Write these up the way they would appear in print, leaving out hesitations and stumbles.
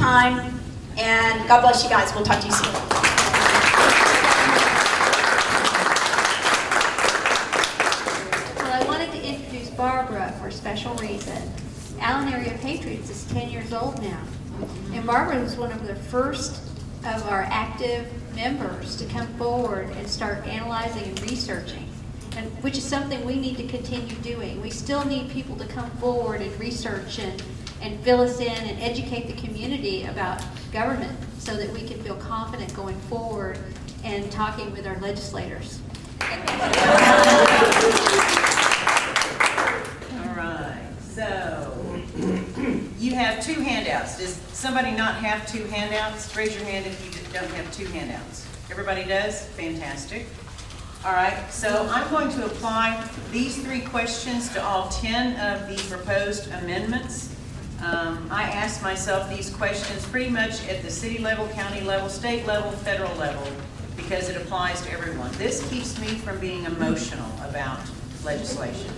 time, and God bless you guys. We'll talk to you soon. Well, I wanted to introduce Barbara for a special reason. Allen Area Patriots is 10 years old now, and Barbara was one of the first of our active members to come forward and start analyzing and researching, and which is something we need to continue doing. We still need people to come forward and research and fill us in and educate the community about government so that we can feel confident going forward and talking with our legislators. All right, so you have 2 handouts. Does somebody not have 2 handouts? Raise your hand if you don't have 2 handouts. Everybody does? Fantastic. All right, so I'm going to apply these 3 questions to all 10 of the proposed amendments. I asked myself these questions pretty much at the city level, county level, state level, federal level, because it applies to everyone. This keeps me from being emotional about legislation.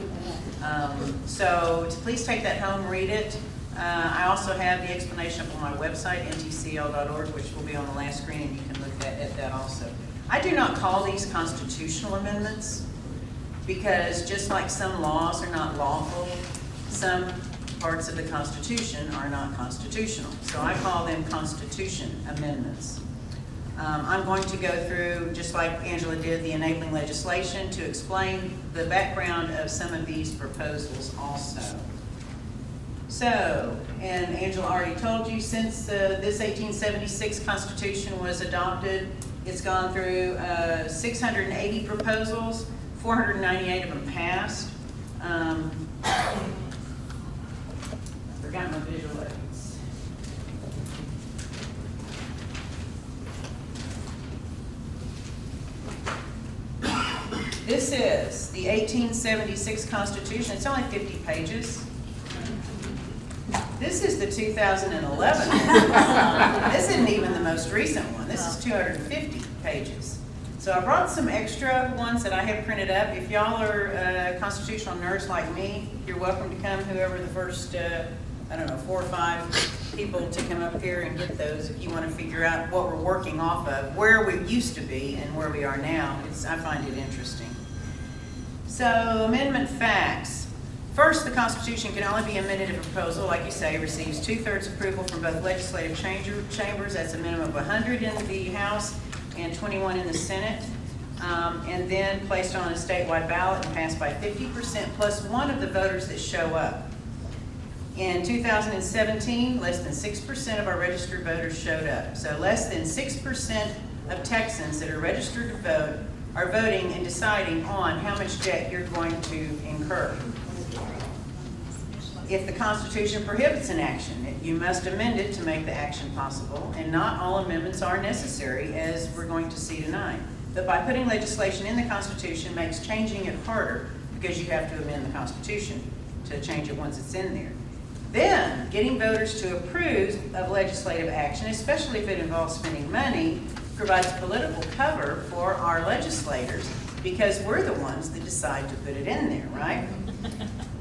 So please take that home, read it. I also have the explanation up on my website, ntcl.org, which will be on the last screen, and you can look at that also. I do not call these constitutional amendments because just like some laws are not lawful, some parts of the Constitution are not constitutional. So I call them Constitution amendments. I'm going to go through, just like Angela did, the enabling legislation to explain the background of some of these proposals also. So, and Angela already told you, since this 1876 Constitution was adopted, it's gone through 680 proposals, 498 of them passed. I forgot my visual aids. This is the 1876 Constitution. It's only 50 pages. This is the 2011 one. This isn't even the most recent one. This is 250 pages. So I brought some extra ones that I have printed up. If y'all are constitutional nerds like me, you're welcome to come, whoever the first, 4 or 5 people to come up here and get those if you want to figure out what we're working off of, where we used to be and where we are now. I find it interesting. So, amendment facts. First, the Constitution can only be amended if a proposal, like you say, receives 2/3 approval from both legislative chambers. That's a minimum of 100 in the House and 21 in the Senate. And then placed on a statewide ballot and passed by 50% plus 1 of the voters that show up. In 2017, less than 6% of our registered voters showed up. So less than 6% of Texans that are registered to vote are voting and deciding on how much debt you're going to incur. If the Constitution prohibits an action, you must amend it to make the action possible, and not all amendments are necessary, as we're going to see tonight. But by putting legislation in the Constitution makes changing it harder, because you have to amend the Constitution to change it once it's in there. Then, getting voters to approve of legislative action, especially if it involves spending money, provides political cover for our legislators, because we're the ones that decide to put it in there, right?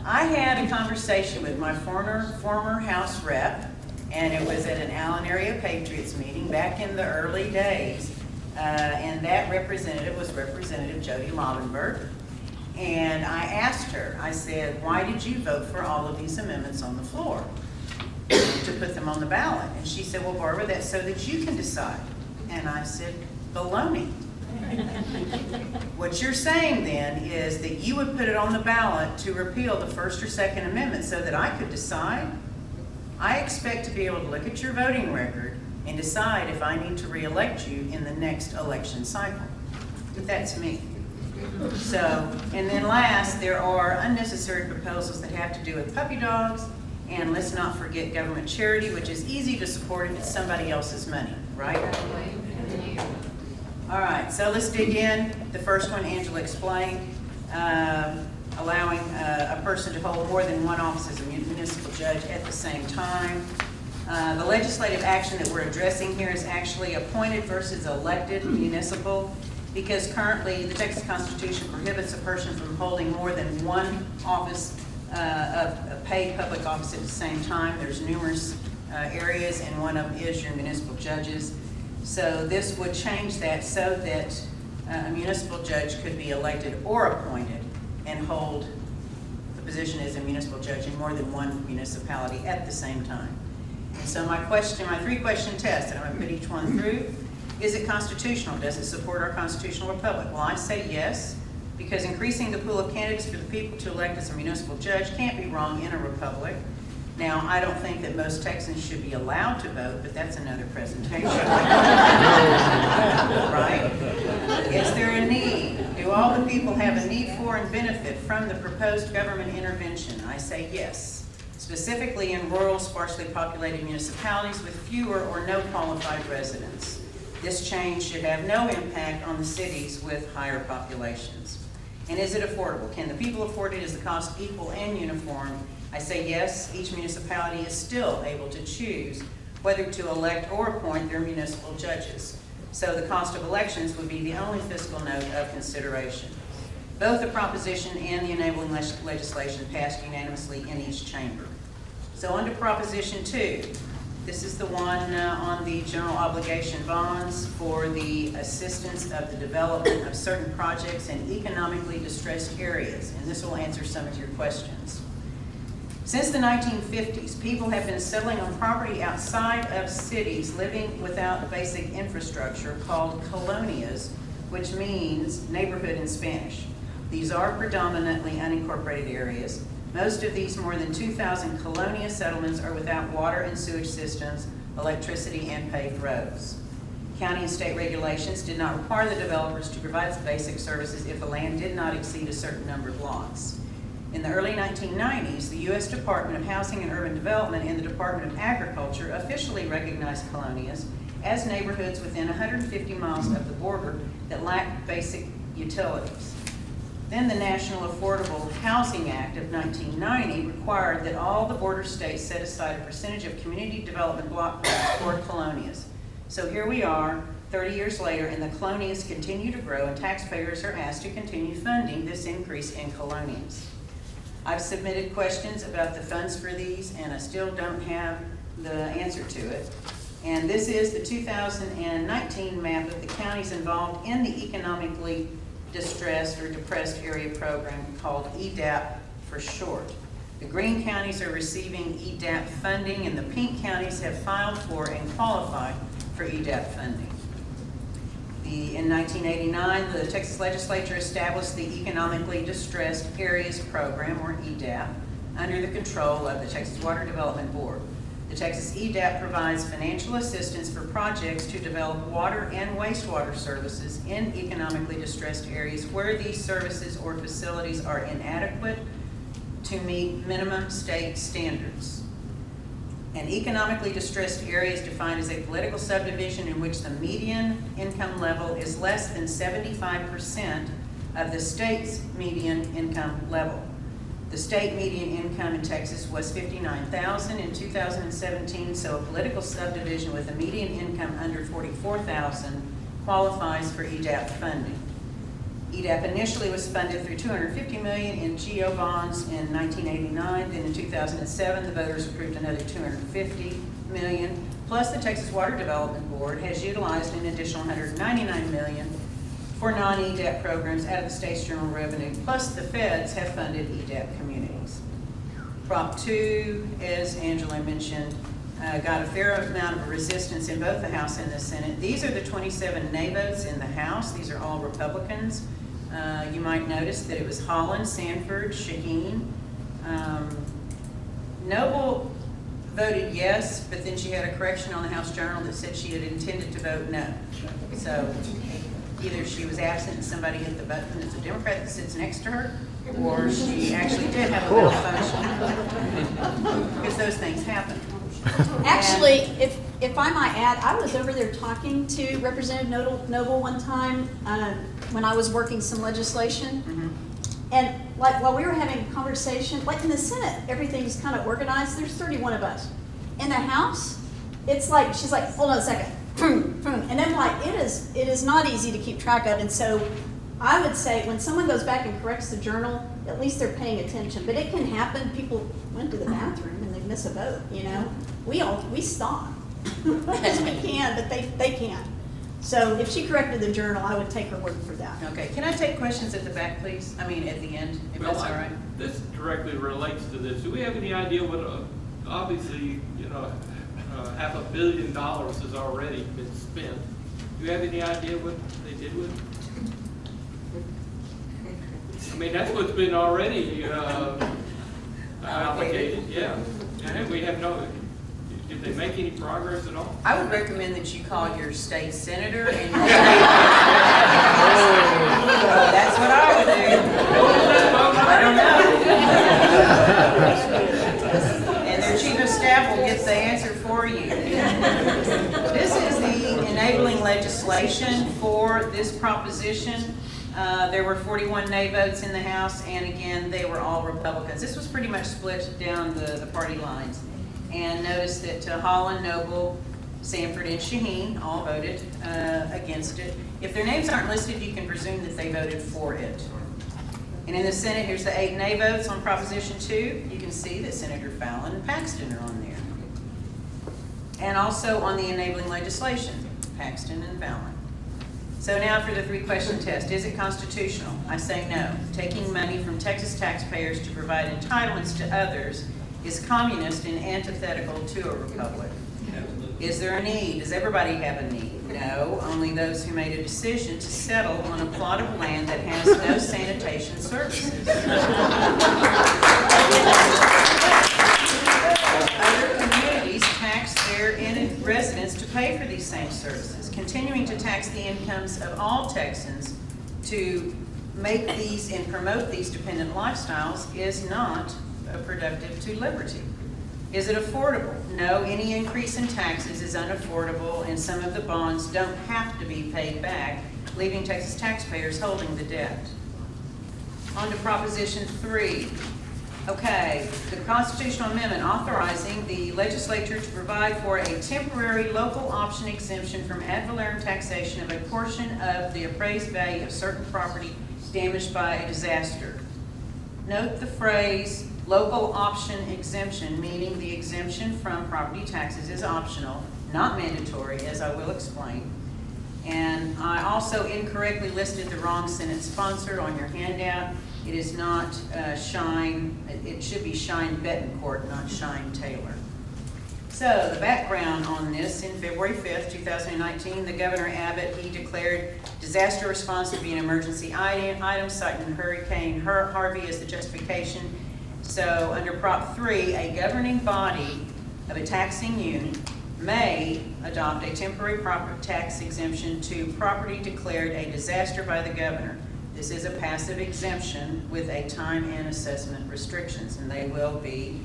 I had a conversation with my former House rep, and it was at an Allen Area Patriots meeting back in the early days, and that representative was Representative Jody Laudenberg. And I asked her, I said, why did you vote for all of these amendments on the floor to put them on the ballot? And she said, well, Barbara, that's so that you can decide. And I said, baloney. What you're saying then is that you would put it on the ballot to repeal the First or Second Amendment so that I could decide? I expect to be able to look at your voting record and decide if I need to re-elect you in the next election cycle. But that's me. So, and then last, there are unnecessary proposals that have to do with puppy dogs, and let's not forget government charity, which is easy to support if it's somebody else's money, right? All right, so let's dig in. The first one Angela explained, allowing a person to hold more than one office as a municipal judge at the same time. The legislative action that we're addressing here is actually appointed versus elected municipal, because currently the Texas Constitution prohibits a person from holding more than one office of a paid public office at the same time. There's numerous areas, and one of them is your municipal judges. So this would change that so that a municipal judge could be elected or appointed and hold the position as a municipal judge in more than one municipality at the same time. And so my 3-question test, and I'm going to put each one through. Is it constitutional? Does it support our constitutional republic? Well, I say yes, because increasing the pool of candidates for the people to elect as a municipal judge can't be wrong in a republic. Now, I don't think that most Texans should be allowed to vote, but that's another presentation. Right? Is there a need? Do all the people have a need for and benefit from the proposed government intervention? I say yes. Specifically in rural, sparsely populated municipalities with fewer or no qualified residents. This change should have no impact on the cities with higher populations. And is it affordable? Can the people afford it? Is the cost equal and uniform? I say yes, each municipality is still able to choose whether to elect or appoint their municipal judges. So the cost of elections would be the only fiscal note of consideration. Both the proposition and the enabling legislation passed unanimously in each chamber. So on to Proposition 2. This is the one on the general obligation bonds for the assistance of the development of certain projects in economically distressed areas. And this will answer some of your questions. Since the 1950s, people have been settling on property outside of cities, living without basic infrastructure, called colonias, which means neighborhood in Spanish. These are predominantly unincorporated areas. Most of these more than 2,000 colonia settlements are without water and sewage systems, electricity, and paved roads. County and state regulations did not require the developers to provide basic services if the land did not exceed a certain number of lots. In the early 1990s, the U.S. Department of Housing and Urban Development and the Department of Agriculture officially recognized colonias as neighborhoods within 150 miles of the border that lacked basic utilities. Then the National Affordable Housing Act of 1990 required that all the border states set aside a percentage of community development block grants for colonias. So here we are, 30 years later, and the colonias continue to grow, and taxpayers are asked to continue funding this increase in colonias. I've submitted questions about the funds for these, and I still don't have the answer to it. And this is the 2019 map of the counties involved in the economically distressed or depressed area program called EDAP for short. The green counties are receiving EDAP funding, and the pink counties have filed for and qualified for EDAP funding. In 1989, the Texas legislature established the Economically Distressed Areas Program, or EDAP, under the control of the Texas Water Development Board. The Texas EDAP provides financial assistance for projects to develop water and wastewater services in economically distressed areas where these services or facilities are inadequate to meet minimum state standards. An economically distressed area is defined as a political subdivision in which the median income level is less than 75% of the state's median income level. The state median income in Texas was $59,000 in 2017, so a political subdivision with a median income under $44,000 qualifies for EDAP funding. EDAP initially was funded through $250 million in GO bonds in 1989. Then in 2007, the voters approved another $250 million. Plus, the Texas Water Development Board has utilized an additional $199 million for non-EDAP programs out of the state's general revenue. Plus, the feds have funded EDAP communities. Prop 2, as Angela mentioned, got a fair amount of resistance in both the House and the Senate. These are the 27 nay votes in the House. These are all Republicans. You might notice that it was Holland, Sanford, Shaheen. Noble voted yes, but then she had a correction on the House Journal that said she had intended to vote no. So either she was absent and somebody hit the button, it's a Democrat that sits next to her, or she actually did have a malfunction. Because those things happen. Actually, if I might add, I was over there talking to Representative Noble one time when I was working some legislation. Mm-hmm. And like while we were having a conversation, like in the Senate, everything's kind of organized. There's 31 of us. In the House, it's like, she's like, hold on a second. And then like, it is not easy to keep track of. And so I would say when someone goes back and corrects the journal, at least they're paying attention. But it can happen. People went to the bathroom and they miss a vote, you know? we stop. As we can, but they can't. So if she corrected the journal, I would take her word for that. Okay, can I take questions at the back, please? I mean, at the end, if that's all right? This directly relates to this. Do we have any idea what, obviously, $500 million has already been spent. Do you have any idea what they did with it? I mean, that's what's been already allocated, yeah. And we have no, did they make any progress at all? I would recommend that you call your state senator and that's what I would do. I don't know. And their chief of staff will get the answer for you. This is the enabling legislation for this proposition. There were 41 nay votes in the House, and again, they were all Republicans. This was pretty much split down the party lines. And notice that Holland, Noble, Sanford, and Shaheen all voted against it. If their names aren't listed, you can presume that they voted for it. And in the Senate, here's the 8 nay votes on Proposition 2. You can see that Senator Fallon and Paxton are on there. And also on the enabling legislation, Paxton and Fallon. So now for the 3-question test. Is it constitutional? I say no. Taking money from Texas taxpayers to provide entitlements to others is communist and antithetical to a republic. Is there a need? Does everybody have a need? No, only those who made a decision to settle on a plot of land that has no sanitation services. Other communities tax their residents to pay for these same services. Continuing to tax the incomes of all Texans to make these and promote these dependent lifestyles is not productive to liberty. Is it affordable? No, any increase in taxes is unaffordable, and some of the bonds don't have to be paid back, leaving Texas taxpayers holding the debt. On to Proposition 3. Okay, the constitutional amendment authorizing the legislature to provide for a temporary local option exemption from ad valorem taxation of a portion of the appraised value of certain property damaged by a disaster. Note the phrase local option exemption, meaning the exemption from property taxes is optional, not mandatory, as I will explain. And I also incorrectly listed the wrong Senate sponsor on your handout. It is not Shine, it should be Shine Betancourt, not Shine Taylor. So the background on this, in February 5th, 2019, the Governor Abbott, he declared disaster response to be an emergency item, citing Hurricane Harvey as the justification. So under Prop 3, a governing body of a taxing unit may adopt a temporary property tax exemption to property declared a disaster by the governor. This is a passive exemption with a time and assessment restrictions, and they will be,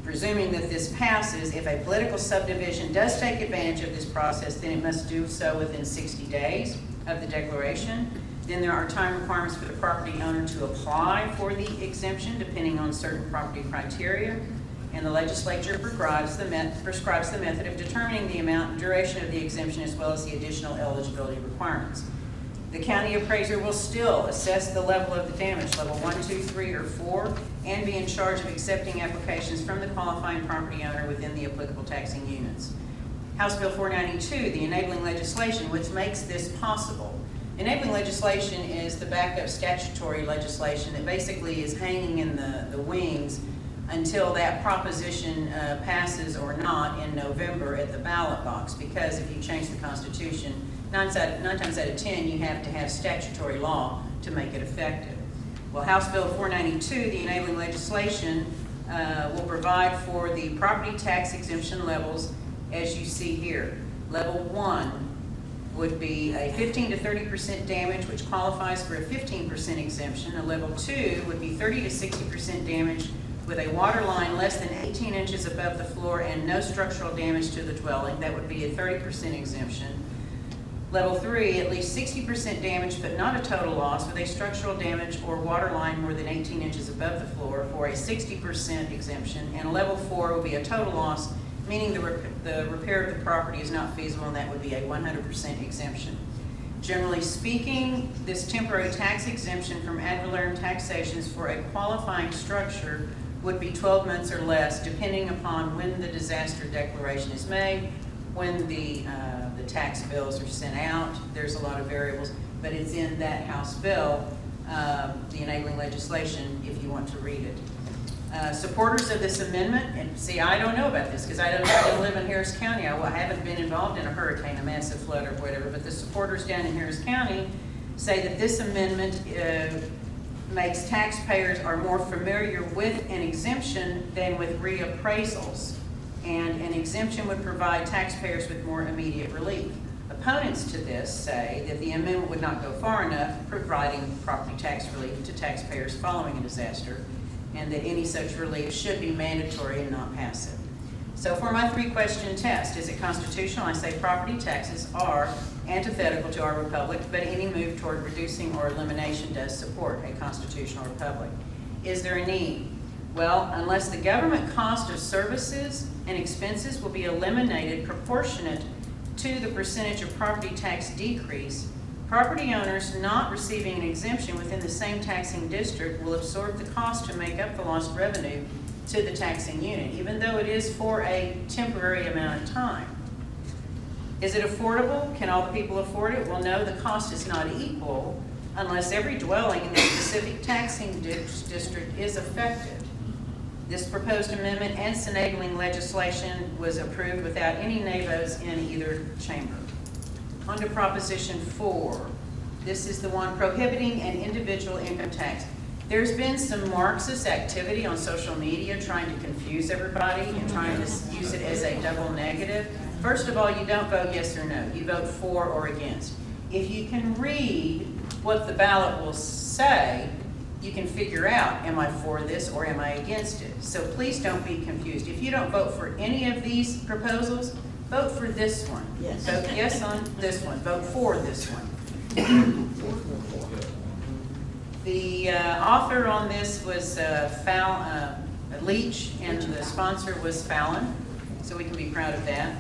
presuming that this passes, if a political subdivision does take advantage of this process, then it must do so within 60 days of the declaration. Then there are time requirements for the property owner to apply for the exemption, depending on certain property criteria. And the legislature prescribes the method of determining the amount and duration of the exemption, as well as the additional eligibility requirements. The county appraiser will still assess the level of the damage, level 1, 2, 3, or 4, and be in charge of accepting applications from the qualifying property owner within the applicable taxing units. House Bill 492, the enabling legislation, which makes this possible. Enabling legislation is the backup statutory legislation that basically is hanging in the wings until that proposition passes or not in November at the ballot box, because if you change the Constitution, nine times out of 10, you have to have statutory law to make it effective. Well, House Bill 492, the enabling legislation, will provide for the property tax exemption levels as you see here. Level 1 would be a 15 to 30% damage, which qualifies for a 15% exemption. A level 2 would be 30 to 60% damage with a water line less than 18 inches above the floor and no structural damage to the dwelling. That would be a 30% exemption. Level 3, at least 60% damage but not a total loss with a structural damage or water line more than 18 inches above the floor for a 60% exemption. And level 4 would be a total loss, meaning the repair of the property is not feasible, and that would be a 100% exemption. Generally speaking, this temporary tax exemption from ad valorem taxations for a qualifying structure would be 12 months or less, depending upon when the disaster declaration is made, when the tax bills are sent out. There's a lot of variables, but it's in that House bill, the enabling legislation, if you want to read it. Supporters of this amendment, and see, I don't know about this because I don't live in Harris County. I haven't been involved in a hurricane, a massive flood or whatever, but the supporters down in Harris County say that this amendment makes taxpayers are more familiar with an exemption than with reappraisals, and an exemption would provide taxpayers with more immediate relief. Opponents to this say that the amendment would not go far enough, providing property tax relief to taxpayers following a disaster, and that any such relief should be mandatory and not passive. So for my 3-question test, is it constitutional? I say property taxes are antithetical to our republic, but any move toward reducing or elimination does support a constitutional republic. Is there a need? Well, unless the government cost of services and expenses will be eliminated proportionate to the percentage of property tax decrease, property owners not receiving an exemption within the same taxing district will absorb the cost to make up the lost revenue to the taxing unit, even though it is for a temporary amount of time. Is it affordable? Can all the people afford it? Well, no, the cost is not equal unless every dwelling in the specific taxing district is affected. This proposed amendment and its enabling legislation was approved without any nay votes in either chamber. On to Proposition 4. This is the one prohibiting an individual income tax. There's been some Marxist activity on social media trying to confuse everybody and trying to use it as a double negative. First of all, you don't vote yes or no. You vote for or against. If you can read what the ballot will say, you can figure out, am I for this or am I against it? So please don't be confused. If you don't vote for any of these proposals, vote for this one. Yes. Vote yes on this one. Vote for this one. The author on this was Leach, and the sponsor was Fallon, so we can be proud of that.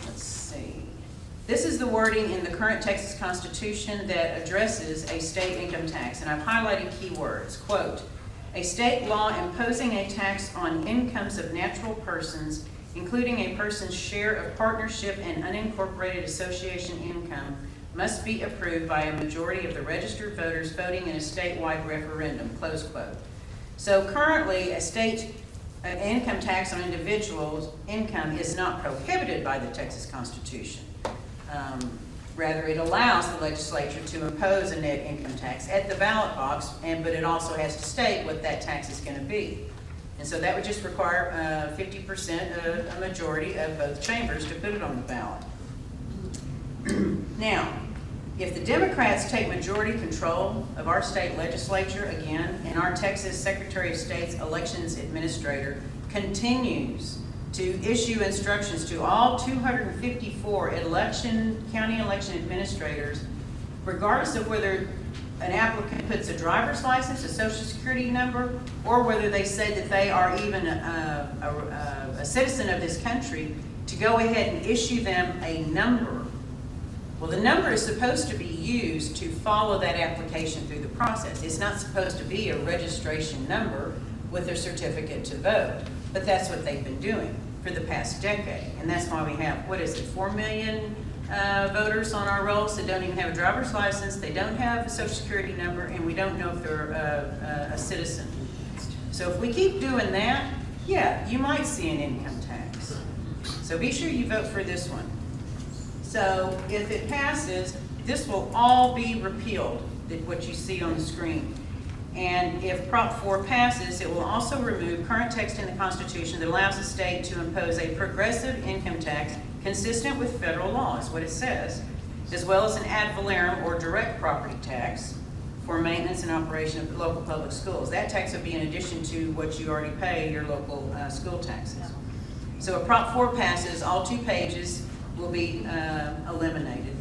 Let's see. This is the wording in the current Texas Constitution that addresses a state income tax, and I've highlighted key words. Quote, a state law imposing a tax on incomes of natural persons, including a person's share of partnership and unincorporated association income, must be approved by a majority of the registered voters voting in a statewide referendum, close quote. So currently, a state income tax on individuals' income is not prohibited by the Texas Constitution. Rather, it allows the legislature to impose a net income tax at the ballot box, but it also has to state what that tax is going to be. And so that would just require 50%, a majority of both chambers to put it on the ballot. Now, if the Democrats take majority control of our state legislature again, and our Texas Secretary of State's elections administrator continues to issue instructions to all 254 county election administrators, regardless of whether an applicant puts a driver's license, a social security number, or whether they say that they are even a citizen of this country, to go ahead and issue them a number. Well, the number is supposed to be used to follow that application through the process. It's not supposed to be a registration number with a certificate to vote, but that's what they've been doing for the past decade. And that's why we have, 4 million voters on our rolls that don't even have a driver's license, they don't have a social security number, and we don't know if they're a citizen. So if we keep doing that, yeah, you might see an income tax. So be sure you vote for this one. So if it passes, this will all be repealed, what you see on the screen. And if Prop 4 passes, it will also remove current text in the Constitution that allows the state to impose a progressive income tax consistent with federal law, is what it says, as well as an ad valorem or direct property tax for maintenance and operation of local public schools. That tax would be in addition to what you already pay, your local school taxes. So if Prop 4 passes, all 2 pages will be eliminated,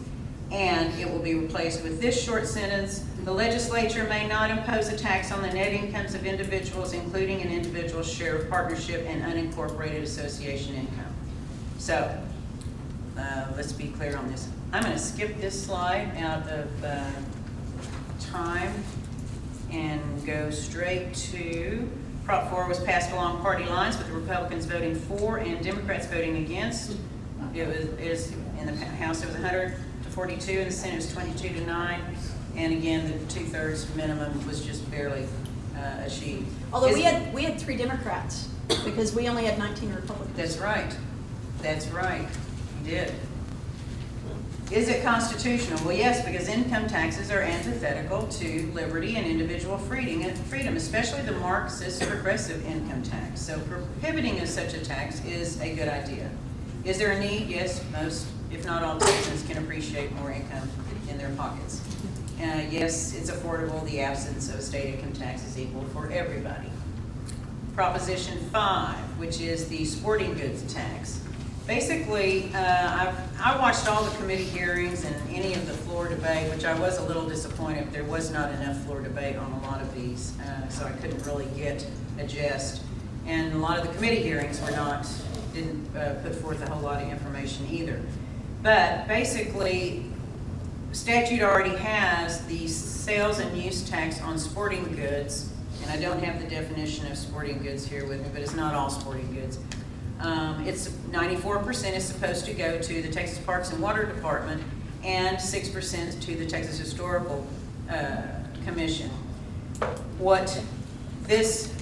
and it will be replaced with this short sentence: the legislature may not impose a tax on the net incomes of individuals, including an individual's share of partnership and unincorporated association income. So let's be clear on this. I'm going to skip this slide out of time, and go straight to Prop 4 was passed along party lines with the Republicans voting for and Democrats voting against. It is in the House it was 100 to 42, in the Senate it was 22 to 9, and again the 2/3 minimum was just barely achieved. Although we had 3 Democrats because we only had 19 Republicans. That's right. That's right. You did. Is it constitutional? Well, yes, because income taxes are antithetical to liberty and individual freedom, especially the Marxist progressive income tax. So prohibiting of such a tax is a good idea. Is there a need? Yes, most, if not all, citizens can appreciate more income in their pockets. Yes, it's affordable. The absence of a state income tax is equal for everybody. Proposition 5, which is the sporting goods tax. Basically, I watched all the committee hearings and any of the floor debate, which I was a little disappointed. There was not enough floor debate on a lot of these, so I couldn't really get a gist. And a lot of the committee hearings didn't put forth a whole lot of information either. But basically, statute already has the sales and use tax on sporting goods, and I don't have the definition of sporting goods here with me, but it's not all sporting goods. It's 94% is supposed to go to the Texas Parks and Water Department and 6% to the Texas Historical Commission. What this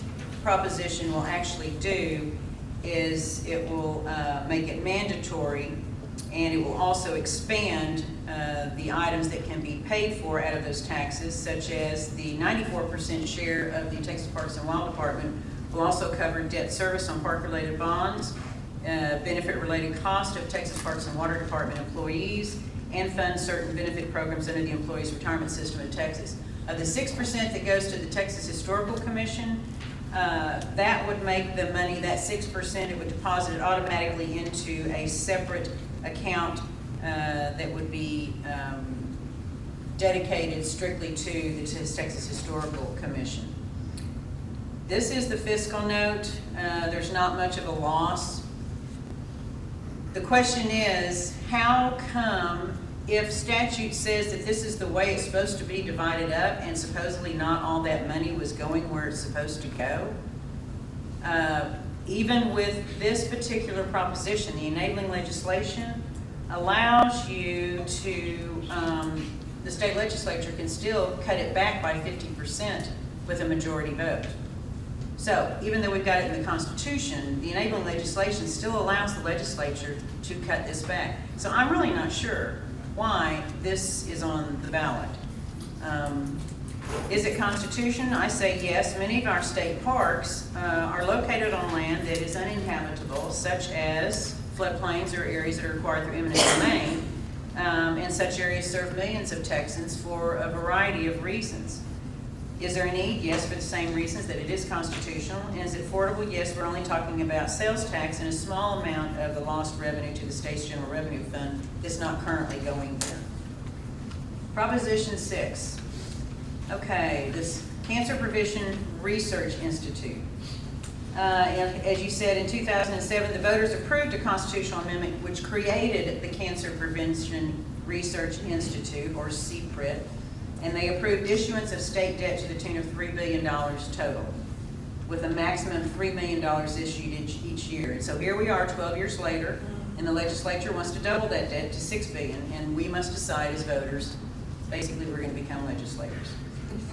proposition will actually do is it will make it mandatory, and it will also expand the items that can be paid for out of those taxes, such as the 94% share of the Texas Parks and Water Department will also cover debt service on park-related bonds, benefit-related cost of Texas Parks and Water Department employees, and fund certain benefit programs under the Employees Retirement System in Texas. Of the 6% that goes to the Texas Historical Commission, that would make the money, that 6%, it would deposit it automatically into a separate account that would be dedicated strictly to the Texas Historical Commission. This is the fiscal note. There's not much of a loss. The question is, how come, if statute says that this is the way it's supposed to be divided up and supposedly not all that money was going where it's supposed to go, even with this particular proposition, the enabling legislation allows you to, the state legislature can still cut it back by 50% with a majority vote. So even though we've got it in the Constitution, the enabling legislation still allows the legislature to cut this back. So I'm really not sure why this is on the ballot. Is it constitutional? I say yes. Many of our state parks are located on land that is uninhabitable, such as floodplains or areas that are acquired through eminent domain, and such areas serve millions of Texans for a variety of reasons. Is there a need? Yes, for the same reasons that it is constitutional. And is it affordable? Yes, we're only talking about sales tax and a small amount of the lost revenue to the state's general revenue fund that's not currently going there. Proposition 6. Okay, this Cancer Prevention Research Institute. As you said, in 2007, the voters approved a constitutional amendment which created the Cancer Prevention Research Institute, or CPRIT, and they approved issuance of state debt to the tune of $3 billion total, with a maximum of $3 million issued each year. And so here we are 12 years later, and the legislature wants to double that debt to $6 billion, and we must decide as voters, basically we're going to become legislators.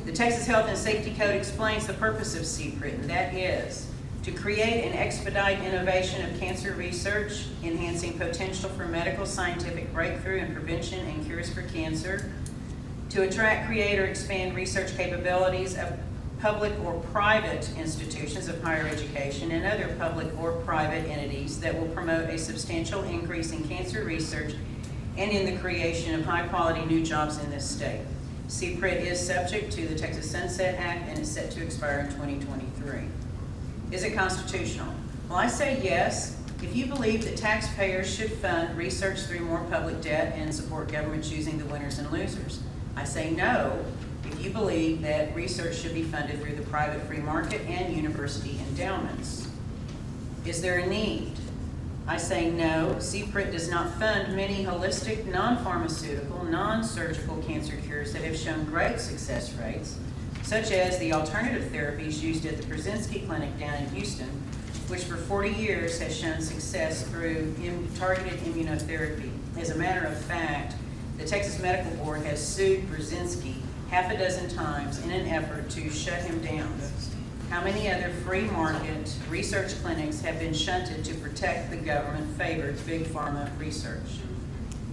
The Texas Health and Safety Code explains the purpose of CPRIT, and that is to create and expedite innovation of cancer research, enhancing potential for medical scientific breakthrough in prevention and cures for cancer, to attract, create, or expand research capabilities of public or private institutions of higher education and other public or private entities that will promote a substantial increase in cancer research and in the creation of high-quality new jobs in this state. CPRIT is subject to the Texas Sunset Act and is set to expire in 2023. Is it constitutional? Well, I say yes. If you believe that taxpayers should fund research through more public debt and support government choosing the winners and losers. I say no if you believe that research should be funded through the private free market and university endowments. Is there a need? I say no. CPRIT does not fund many holistic, non-pharmaceutical, non-surgical cancer cures that have shown great success rates, such as the alternative therapies used at the Brzezinski Clinic down in Houston, which for 40 years has shown success through targeted immunotherapy. As a matter of fact, the Texas Medical Board has sued Brzezinski half a dozen times in an effort to shut him down. How many other free market research clinics have been shunted to protect the government-favored big pharma research?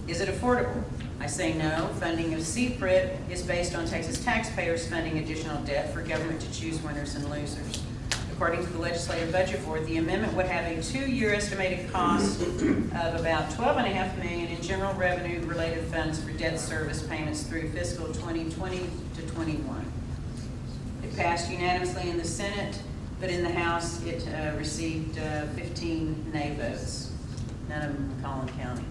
Is it affordable? I say no. Funding of CPRIT is based on Texas taxpayers funding additional debt for government to choose winners and losers. According to the Legislative Budget Board, the amendment would have a 2-year estimated cost of about $12.5 million in general revenue-related funds for debt service payments through fiscal 2020 to 21. It passed unanimously in the Senate, but in the House it received 15 nay votes, none of them in Collin County.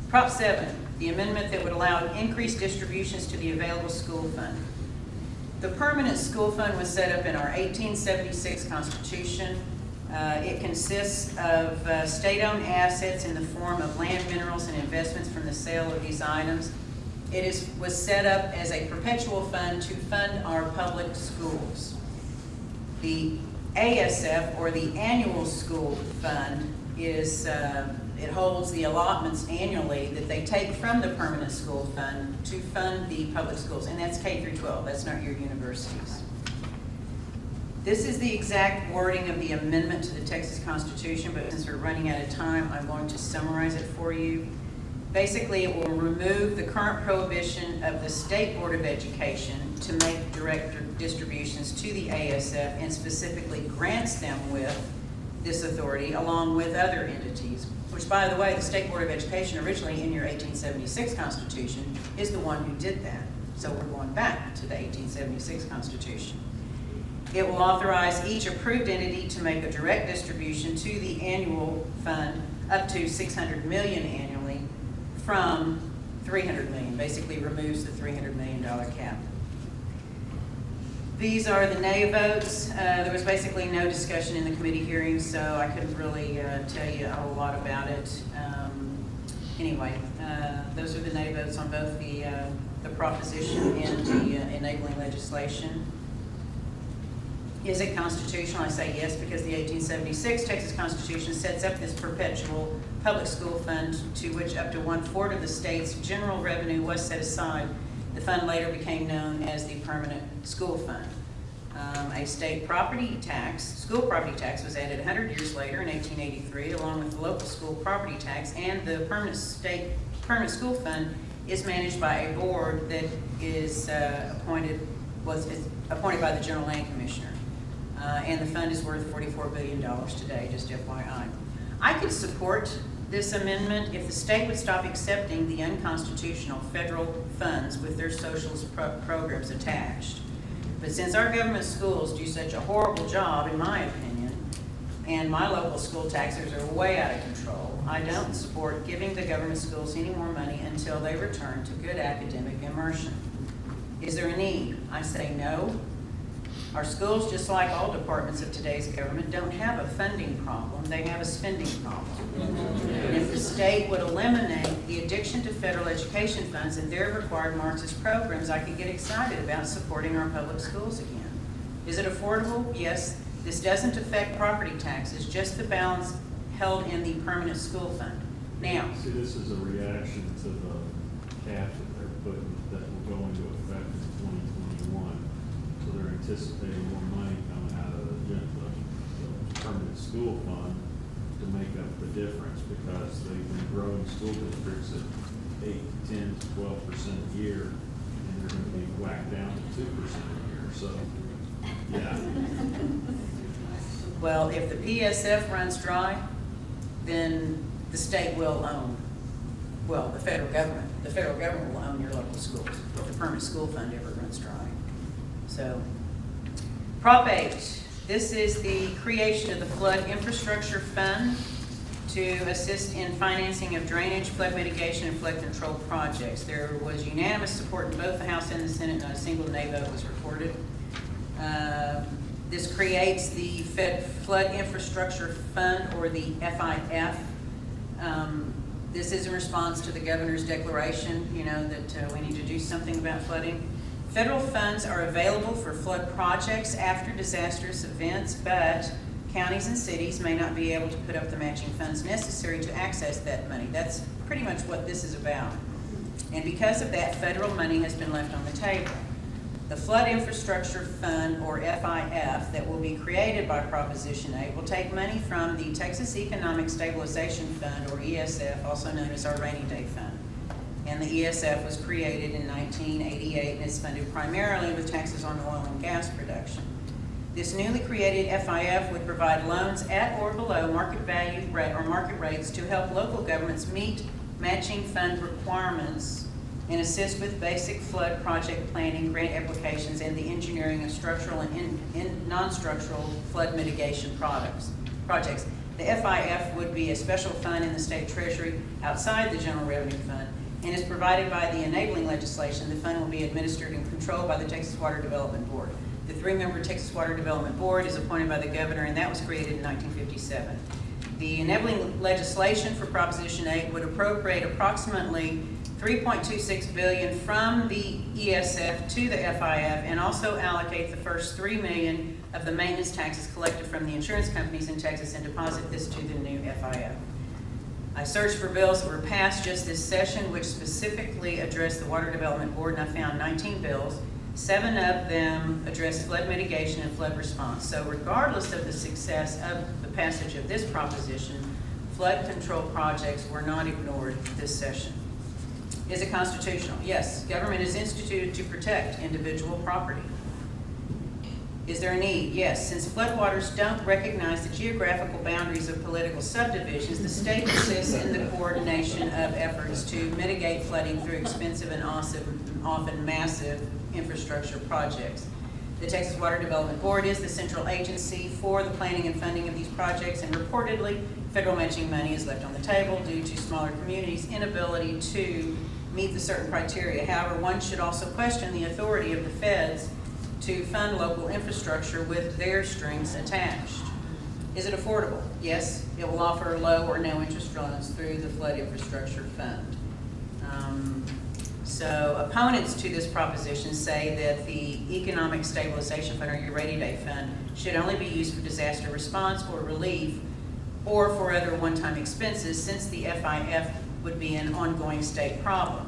Prop 7, the amendment that would allow increased distributions to the available school fund. The permanent school fund was set up in our 1876 Constitution. It consists of state-owned assets in the form of land, minerals, and investments from the sale of these items. It was set up as a perpetual fund to fund our public schools. The ASF, or the Annual School Fund, is it holds the allotments annually that they take from the permanent school fund to fund the public schools, and that's K through 12. That's not your universities. This is the exact wording of the amendment to the Texas Constitution, but since we're running out of time, I'm going to summarize it for you. Basically, it will remove the current prohibition of the State Board of Education to make direct distributions to the ASF, and specifically grants them with this authority along with other entities, which, by the way, the State Board of Education originally in your 1876 Constitution is the one who did that. So we're going back to the 1876 Constitution. It will authorize each approved entity to make a direct distribution to the annual fund up to $600 million annually from $300 million, basically removes the $300 million cap. These are the nay votes. There was basically no discussion in the committee hearings, so I couldn't really tell you a whole lot about it. Anyway, those are the nay votes on both the proposition and the enabling legislation. Is it constitutional? I say yes, because the 1876 Texas Constitution sets up this perpetual public school fund to which up to 1/4 of the state's general revenue was set aside. The fund later became known as the Permanent School Fund. A state property tax, school property tax, was added 100 years later in 1883, along with the local school property tax, and the Permanent School Fund is managed by a board that is appointed by the General Land Commissioner. And the fund is worth $44 billion today, just FYI. I could support this amendment if the state would stop accepting the unconstitutional federal funds with their socialist programs attached. But since our government schools do such a horrible job, in my opinion, and my local school taxes are way out of control, I don't support giving the government schools any more money until they return to good academic immersion. Is there a need? I say no. Our schools, just like all departments of today's government, don't have a funding problem, they have a spending problem. And if the state would eliminate the addiction to federal education funds and their required Marxist programs, I could get excited about supporting our public schools again. Is it affordable? Yes. This doesn't affect property taxes, just the balance held in the permanent school fund. Now, see, this is a reaction to the cap that they're putting, that will go into effect in 2021. So they're anticipating more money coming out of the permanent school fund to make up the difference, because they've been growing school districts at 8, 10 to 12% a year, and they're going to be whacked down to 2% a year. So, yeah. well, if the PSF runs dry, then the state will own, well, the federal government will own your local schools if the permanent school fund ever runs dry. So, Prop 8, this is the creation of the Flood Infrastructure Fund to assist in financing of drainage, flood mitigation, and flood control projects. There was unanimous support in both the House and the Senate, not a single nay vote was recorded. This creates the Flood Infrastructure Fund, or the FIF. This is in response to the governor's declaration, that we need to do something about flooding. Federal funds are available for flood projects after disastrous events, but counties and cities may not be able to put up the matching funds necessary to access that money. That's pretty much what this is about. And because of that, federal money has been left on the table. The Flood Infrastructure Fund, or FIF, that will be created by Proposition 8 will take money from the Texas Economic Stabilization Fund, or ESF, also known as our Rainy Day Fund. And the ESF was created in 1988 and is funded primarily with taxes on oil and gas production. This newly created FIF would provide loans at or below market value or market rates to help local governments meet matching fund requirements and assist with basic flood project planning, grant applications, and the engineering of structural and non-structural flood mitigation projects. The FIF would be a special fund in the state treasury outside the general revenue fund and is provided by the enabling legislation. The fund will be administered and controlled by the Texas Water Development Board. The 3-member Texas Water Development Board is appointed by the governor, and that was created in 1957. The enabling legislation for Proposition 8 would appropriate approximately $3.26 billion from the ESF to the FIF and also allocate the first $3 million of the maintenance taxes collected from the insurance companies in Texas and deposit this to the new FIF. I searched for bills that were passed just this session which specifically addressed the Water Development Board, and I found 19 bills. 7 of them address flood mitigation and flood response. So regardless of the success of the passage of this proposition, flood control projects were not ignored this session. Is it constitutional? Yes. Government is instituted to protect individual property. Is there a need? Yes. Since floodwaters don't recognize the geographical boundaries of political subdivisions, the state assists in the coordination of efforts to mitigate flooding through expensive and often massive infrastructure projects. The Texas Water Development Board is the central agency for the planning and funding of these projects, and reportedly, federal matching money is left on the table due to smaller communities' inability to meet the certain criteria. However, one should also question the authority of the feds to fund local infrastructure with their strings attached. Is it affordable? Yes, it will offer low or no interest loans through the Flood Infrastructure Fund. So opponents to this proposition say that the Economic Stabilization Fund, or your Rainy Day Fund, should only be used for disaster response or relief or for other one-time expenses, since the FIF would be an ongoing state program.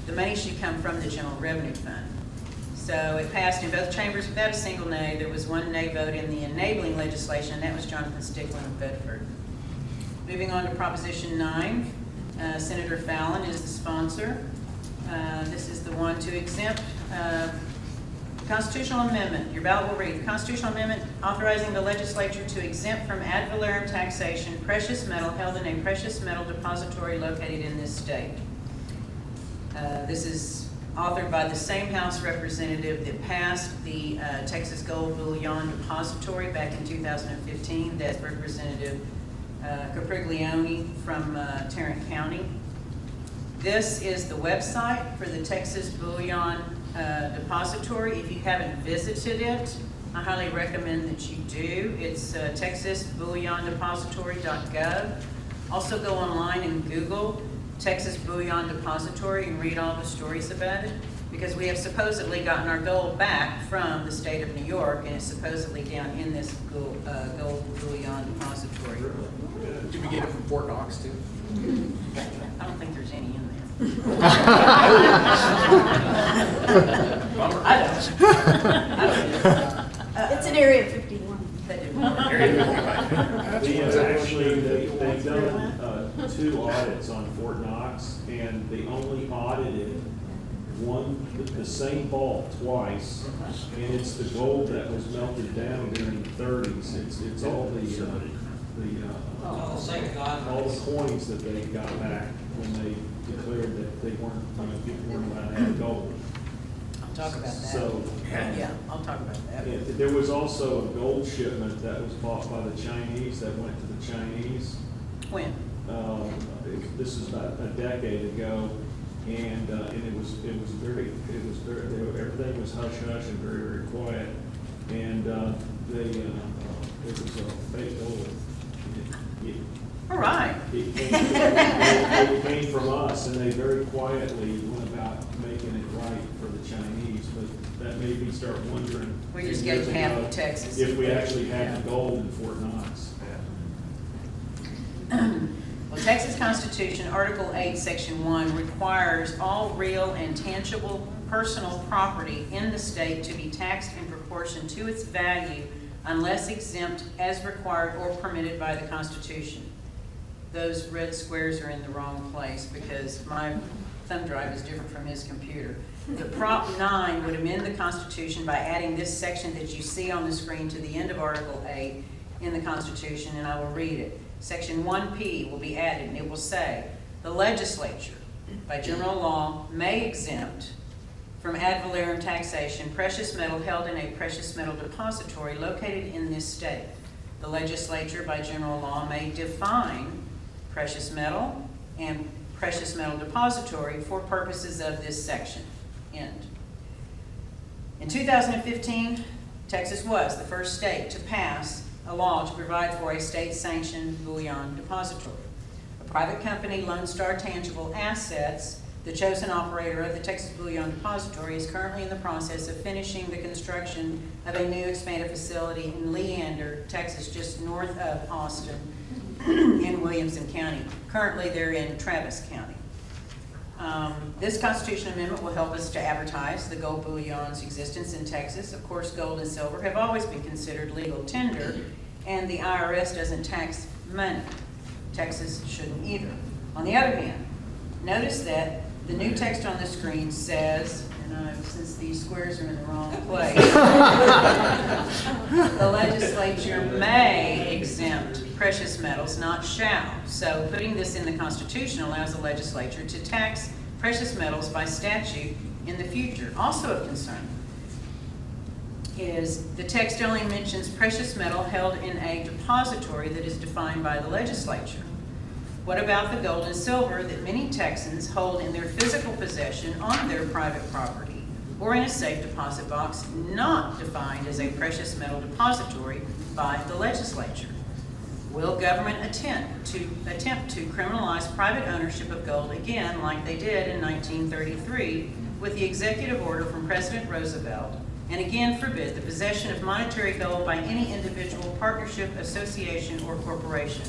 The money should come from the General Revenue Fund. So it passed in both chambers without a single nay. There was one nay vote in the enabling legislation, and that was Jonathan Stickland of Bedford. Moving on to Proposition 9. Senator Fallon is the sponsor. This is the one to exempt constitutional amendment. Your ballot will read, the constitutional amendment authorizing the legislature to exempt from ad valorem taxation precious metal held in a precious metal depository located in this state. This is authored by the same House representative that passed the Texas Gold Bullion Depository back in 2015. That's Representative Capriglione from Tarrant County. This is the website for the Texas Bullion Depository. If you haven't visited it, I highly recommend that you do. It's texasbulliondepository.gov. Also go online and Google Texas Bullion Depository and read all the stories about it, because we have supposedly gotten our gold back from the state of New York, and it's supposedly down in this gold bullion depository. Did we get it from Fort Knox too? I don't think there's any in there. I don't. It's an Area 51. That didn't work. They've done 2 audits on Fort Knox, and they only audited the same vault twice, and it's the gold that was melted down during the 30s. It's all all the coins that they got back when they declared that they weren't, people weren't allowed to have gold. I'll talk about that. So, Yeah, I'll talk about that. there was also a gold shipment that was bought by the Chinese that went to the Chinese. When? This is about a decade ago, and everything was hush hush and very, very quiet, and it was a fake gold. All right. It came from us, and they very quietly went about making it right for the Chinese, but that made me start wondering. We just 10 years gave half ago, of Texas. If we actually had the gold in Fort Knox. Well, Texas Constitution, Article 8, Section 1 requires all real and tangible personal property in the state to be taxed in proportion to its value unless exempt as required or permitted by the Constitution. Those red squares are in the wrong place because my thumb drive is different from his computer. The Prop 9 would amend the Constitution by adding this section that you see on the screen to the end of Article 8 in the Constitution, and I will read it. Section 1P will be added, and it will say, the legislature, by general law, may exempt from ad valorem taxation precious metal held in a precious metal depository located in this state. The legislature, by general law, may define precious metal and precious metal depository for purposes of this section. End. In 2015, Texas was the first state to pass a law to provide for a state-sanctioned bullion depository. A private company, Lone Star Tangible Assets, the chosen operator of the Texas Bullion Depository, is currently in the process of finishing the construction of a new expanded facility in Leander, Texas, just north of Austin in Williamson County. Currently, they're in Travis County. This Constitutional Amendment will help us to advertise the gold bullion's existence in Texas. Of course, gold and silver have always been considered legal tender, and the IRS doesn't tax money. Texas shouldn't either. On the other hand, notice that the new text on the screen says, and since these squares are in the wrong place, the legislature may exempt precious metals, not shall. So putting this in the Constitution allows the legislature to tax precious metals by statute in the future. Also of concern is the text only mentions precious metal held in a depository that is defined by the legislature. What about the gold and silver that many Texans hold in their physical possession on their private property or in a safe deposit box not defined as a precious metal depository by the legislature? Will government attempt to criminalize private ownership of gold again like they did in 1933 with the executive order from President Roosevelt, and again forbid the possession of monetary gold by any individual, partnership, association, or corporation?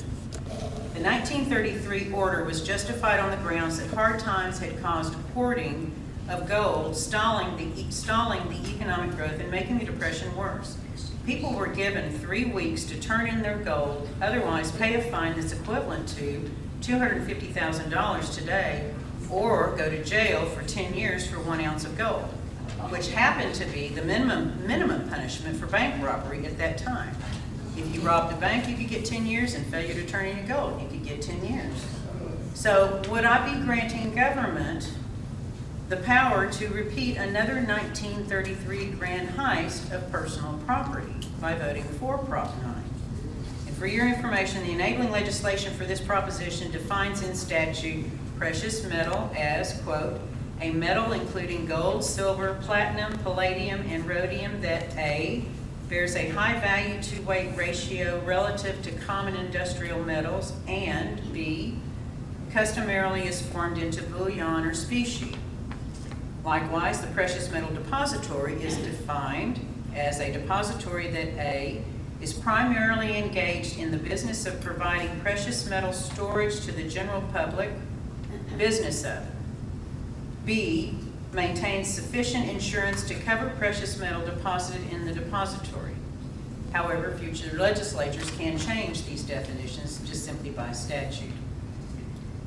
The 1933 order was justified on the grounds that hard times had caused hoarding of gold, stalling the economic growth and making the Depression worse. People were given 3 weeks to turn in their gold, otherwise pay a fine that's equivalent to $250,000 today, or go to jail for 10 years for 1 ounce of gold, which happened to be the minimum punishment for bank robbery at that time. If you robbed a bank, you could get 10 years, and failure to turn in your gold, you could get 10 years. So would I be granting government the power to repeat another 1933 grand heist of personal property by voting for Prop 9? And for your information, the enabling legislation for this proposition defines in statute precious metal as, quote, a metal including gold, silver, platinum, palladium, and rhodium that A, bears a high value to weight ratio relative to common industrial metals, and B, customarily is formed into bullion or specie. Likewise, the precious metal depository is defined as a depository that A, is primarily engaged in the business of providing precious metal storage to the general public, business of. B, maintains sufficient insurance to cover precious metal deposited in the depository. However, future legislatures can change these definitions just simply by statute.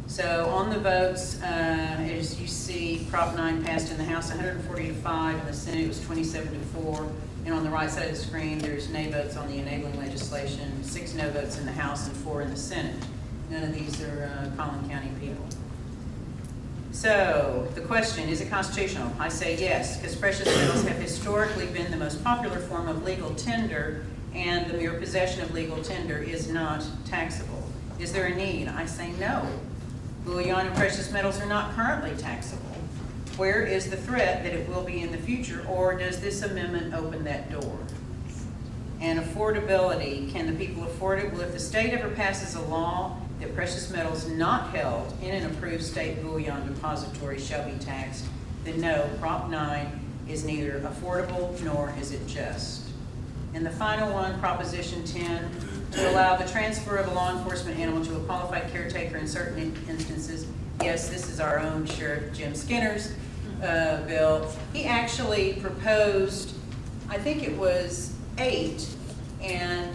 So on the votes, as you see, Prop 9 passed in the House 140 to 5, in the Senate it was 27 to 4. And on the right side of the screen, there's nay votes on the enabling legislation, 6 no votes in the House and 4 in the Senate. None of these are Collin County people. So the question, is it constitutional? I say yes, because precious metals have historically been the most popular form of legal tender, and the mere possession of legal tender is not taxable. Is there a need? I say no. Bullion and precious metals are not currently taxable. Where is the threat that it will be in the future, or does this amendment open that door? And affordability, can the people afford it? Well, if the state ever passes a law that precious metals not held in an approved state bullion depository shall be taxed, then no, Prop 9 is neither affordable nor is it just. And the final one, Proposition 10, to allow the transfer of a law enforcement animal to a qualified caretaker in certain instances. Yes, this is our own Sheriff Jim Skinner's bill. He actually proposed, I think it was 8, and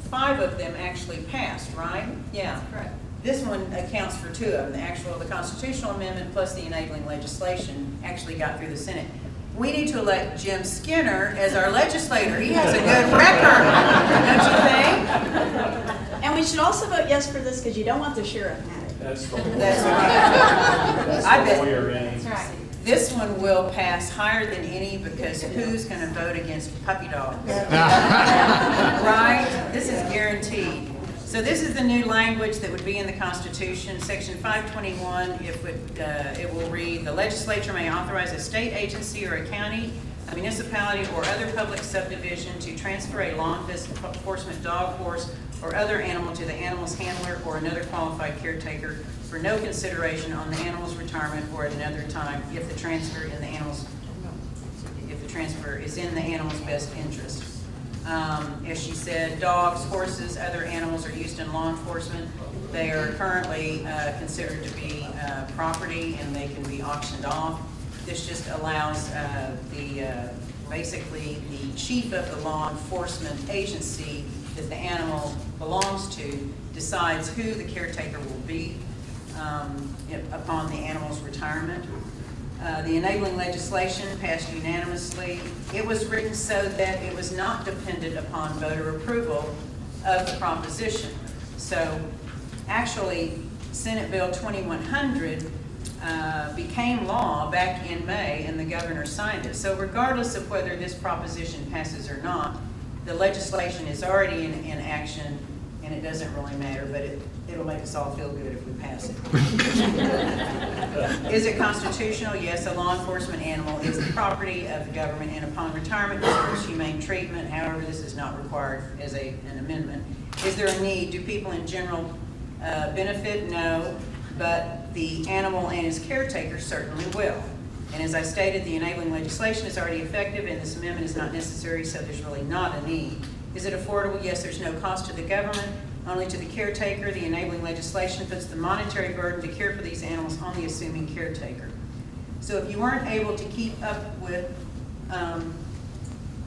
5 of them actually passed, right? Yeah. Correct. This one accounts for 2 of them. The constitutional amendment plus the enabling legislation actually got through the Senate. We need to elect Jim Skinner as our legislator. He has a good record, don't you think? And we should also vote yes for this because you don't want the sheriff at it. That's the That's That's I the bet- lawyer in. right. This one will pass higher than any because who's going to vote against puppy dogs? Right? This is guaranteed. So this is the new language that would be in the Constitution. Section 521, it will read, the legislature may authorize a state agency or a county, a municipality, or other public subdivision to transfer a law enforcement dog, horse, or other animal to the animal's handler or another qualified caretaker for no consideration on the animal's retirement or at another time if the transfer is in the animal's best interest. As she said, dogs, horses, other animals are used in law enforcement. They are currently considered to be property and they can be auctioned off. This just allows basically the chief of the law enforcement agency that the animal belongs to decides who the caretaker will be upon the animal's retirement. The enabling legislation passed unanimously. It was written so that it was not dependent upon voter approval of the proposition. So actually, Senate Bill 2100 became law back in May and the governor signed it. So regardless of whether this proposition passes or not, the legislation is already in action and it doesn't really matter, but it'll make us all feel good if we pass it. Is it constitutional? Yes, a law enforcement animal is the property of the government and upon retirement deserves humane treatment. However, this is not required as an amendment. Is there a need? Do people in general benefit? No, but the animal and his caretaker certainly will. And as I stated, the enabling legislation is already effective and this amendment is not necessary, so there's really not a need. Is it affordable? Yes, there's no cost to the government, only to the caretaker. The enabling legislation puts the monetary burden to care for these animals on the assuming caretaker. So if you weren't able to keep up with, did I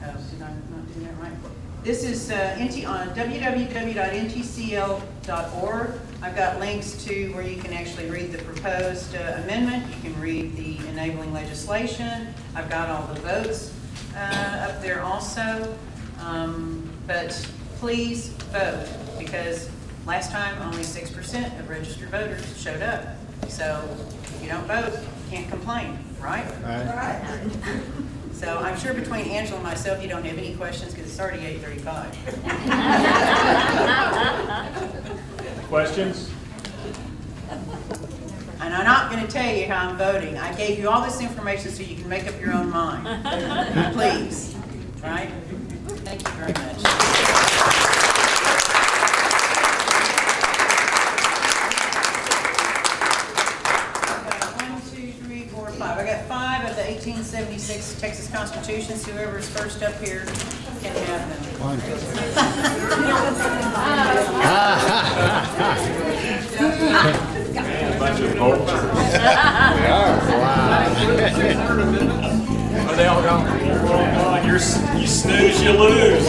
not do that right? This is on www.ntcl.org. I've got links to where you can actually read the proposed amendment. You can read the enabling legislation. I've got all the votes up there also. But please vote, because last time only 6% of registered voters showed up. So if you don't vote, you can't complain, right? Right. So I'm sure between Angela and myself, you don't have any questions because it's already 8:35. Questions? And I'm not going to tell you how I'm voting. I gave you all this information so you can make up your own mind. Please, right? Thank you very much. I got 5 of the 1876 Texas Constitutions. Whoever is first up here can have them. A bunch of vultures. We are. Wow. Are they all gone? You snooze, you lose.